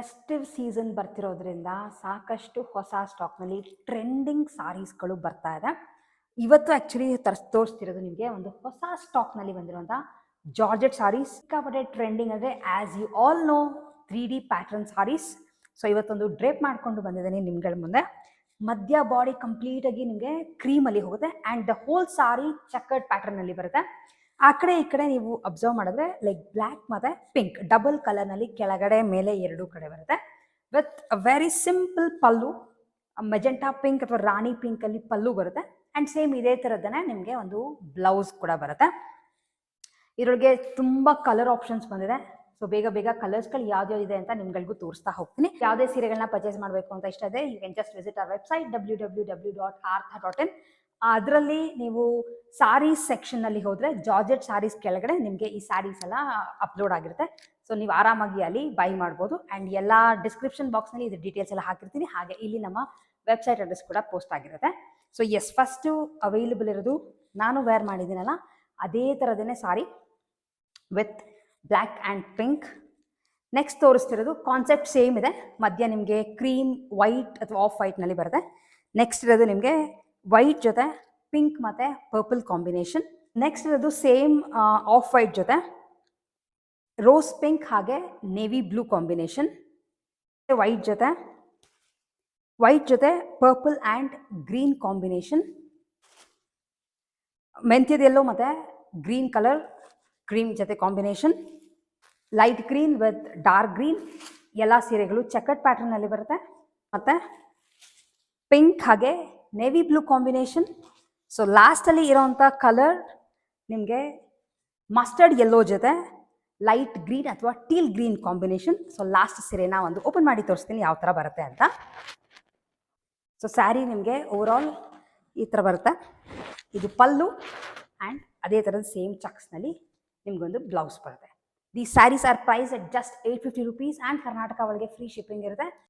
Festive season ಬರ್ತಿರೋದ್ರಿಂದ ಸಾಕಷ್ಟು ಹೊಸ ಸ್ಟಾಕ್ನಲ್ಲಿ ಟ್ರೆಂಡಿಂಗ್ ಸಾರೀಸ್ಗಳು ಬರ್ತಾ ಇದೆ. ಇವತ್ತು ಆ್ಯಕ್ಚುಲಿ ತೋರಿಸ್ತಿರೋದು ನಿಮಗೆ ಒಂದು ಹೊಸ ಸ್ಟಾಕ್ನಲ್ಲಿ ಬಂದಿರುವಂಥ ಜಾರ್ಜೆಟ್ ಸಾರೀಸ್. ಸಿಕ್ಕಾಪಟ್ಟೆ ಟ್ರೆಂಡಿಂಗ್ ಅಂದರೆ as you all know 3D pattern saris. So ಇವತ್ತೊಂದು ಡ್ರೇಪ್ ಮಾಡಿಕೊಂಡು ಬಂದಿದ್ದೀನಿ ನಿಮ್ಗಳ ಮುಂದೆ. ಮಧ್ಯ ಬಾಡಿ ಕಂಪ್ಲೀಟಾಗಿ ನಿಮಗೆ ಕ್ರೀಮಲ್ಲಿ ಹೋಗುತ್ತೆ ಆ್ಯಂಡ್ ದ ಹೋಲ್ ಸಾರಿ ಚಕ್ಕರ್ಡ್ ಪ್ಯಾಟರ್ನಲ್ಲಿ ಬರುತ್ತೆ. ಆ ಕಡೆ ಈ ಕಡೆ ನೀವು ಅಬ್ಸರ್ವ್ ಮಾಡಿದ್ರೆ ಲೈಕ್ ಬ್ಲ್ಯಾಕ್ ಮತ್ತು ಪಿಂಕ್ ಡಬಲ್ ಕಲರ್ನಲ್ಲಿ ಕೆಳಗಡೆ ಮೇಲೆ ಎರಡೂ ಕಡೆ ಬರುತ್ತೆ with very simple pallu. Magenta pink ಅಥವಾ ರಾಣಿ ಪಿಂಕಲ್ಲಿ ಪಲ್ಲು ಬರುತ್ತೆ ಆ್ಯಂಡ್ ಸೇಮ್ ಇದೇ ಥರದ್ದನ್ನೇ ನಿಮಗೆ ಒಂದು ಬ್ಲೌಸ್ ಕೂಡ ಬರುತ್ತೆ. ಇದರೊಳಗೆ ತುಂಬ ಕಲರ್ ಆಪ್ಷನ್ಸ್ ಬಂದಿದೆ. ಸೊ ಬೇಗ ಬೇಗ ಕಲರ್ಸ್ಗಳು ಯಾವ್ಯಾವ ಇದೆ ಅಂತ ನಿಮ್ಗಳಿಗೂ ತೋರಿಸ್ತಾ ಹೋಗ್ತೀನಿ. ಯಾವುದೇ ಸೀರೆಗಳನ್ನ ಪರ್ಚೇಸ್ ಮಾಡಬೇಕು ಅಂತ ಇಷ್ಟ ಇದೆ, you can just visit our website www.artha.in. ಅದರಲ್ಲಿ ನೀವು ಸಾರೀಸ್ ಸೆಕ್ಷನ್ನಲ್ಲಿ ಹೋದರೆ ಜಾರ್ಜೆಟ್ ಸಾರೀಸ್ ಕೆಳಗಡೆ ನಿಮಗೆ ಈ ಸ್ಯಾರೀಸ್ ಎಲ್ಲ ಅಪ್ಲೋಡ್ ಆಗಿರುತ್ತೆ. ಸೊ ನೀವು ಆರಾಮಾಗಿ ಅಲ್ಲಿ ಬೈ ಮಾಡ್ಬೋದು ಆ್ಯಂಡ್ ಎಲ್ಲ ಡಿಸ್ಕ್ರಿಪ್ಷನ್ ಬಾಕ್ಸ್ನಲ್ಲಿ ಇದು ಡೀಟೇಲ್ಸ್ ಎಲ್ಲ ಹಾಕಿರ್ತೀನಿ. ಹಾಗೆ ಇಲ್ಲಿ ನಮ್ಮ ವೆಬ್ಸೈಟ್ ಅಡ್ರೆಸ್ ಕೂಡ ಪೋಸ್ಟ್ ಆಗಿರುತ್ತೆ. ಸೊ ಎಸ್, ಫಸ್ಟು ಅವೈಲಬಲ್ ಇರೋದು ನಾನು ವೇರ್ ಮಾಡಿದ್ದೀನಲ್ಲ ಅದೇ ಥರದೇ sari with black and pink. Next ತೋರಿಸ್ತಿರೋದು ಕಾನ್ಸೆಪ್ಟ್ ಸೇಮ್ ಇದೆ, ಮಧ್ಯ ನಿಮಗೆ ಕ್ರೀಮ್ ವೈಟ್ ಅಥವಾ ಆಫ್ ವೈಟ್ನಲ್ಲಿ ಬರುತ್ತೆ. ನೆಕ್ಸ್ಟ್ ಇರೋದು ನಿಮಗೆ ವೈಟ್ ಜೊತೆ ಪಿಂಕ್ ಮತ್ತು ಪರ್ಪಲ್ ಕಾಂಬಿನೇಷನ್. ನೆಕ್ಸ್ಟ್ ಇರೋದು ಸೇಮ್ ಆಫ್ ವೈಟ್ ಜೊತೆ ರೋಸ್ ಪಿಂಕ್ ಹಾಗೆ ನೇವಿ ಬ್ಲೂ ಕಾಂಬಿನೇಷನ್. ವೈಟ್ ಜೊತೆ ಪರ್ಪಲ್ ಆ್ಯಂಡ್ ಗ್ರೀನ್ ಕಾಂಬಿನೇಷನ್. ಮೆಂತ್ಯದ ಎಲ್ಲೋ ಮತ್ತು ಗ್ರೀನ್ ಕಲರ್ ಕ್ರೀಮ್ ಜೊತೆ combination. Light green with dark green. ಎಲ್ಲ ಸೀರೆಗಳು ಚೆಕರ್ಡ್ ಪ್ಯಾಟರ್ನಲ್ಲಿ ಬರುತ್ತೆ. ಮತ್ತು ಪಿಂಕ್ ಹಾಗೆ ನೇವಿ ಬ್ಲೂ ಕಾಂಬಿನೇಷನ್. ಸೊ ಲಾಸ್ಟಲ್ಲಿ ಇರೋವಂಥ ಕಲರ್ ನಿಮಗೆ ಮಸ್ಟರ್ಡ್ ಯೆಲ್ಲೋ ಜೊತೆ ಲೈಟ್ ಗ್ರೀನ್ ಅಥವಾ ಟೀಲ್ ಗ್ರೀನ್ ಕಾಂಬಿನೇಷನ್. ಸೊ ಲಾಸ್ಟ್ ಸೀರೆನ ಒಂದು ಓಪನ್ ಮಾಡಿ ತೋರಿಸ್ತೀನಿ ಯಾವ ಥರ ಬರುತ್ತೆ ಅಂತ. ಸೊ ಸ್ಯಾರಿ ನಿಮಗೆ ಓವರಾಲ್ ಈ ಥರ ಬರುತ್ತೆ. ಇದು ಪಲ್ಲು ಆ್ಯಂಡ್ ಅದೇ ಥರದ ಸೇಮ್ ಚಕ್ಸ್ನಲ್ಲಿ ನಿಮಗೊಂದು ಬ್ಲೌಸ್ ಬರುತ್ತೆ. The saris are price at just 850 rupees and Karnataka ಒಳಗೆ ಫ್ರೀ ಶಿಪ್ಪಿಂಗ್ ಇರುತ್ತೆ.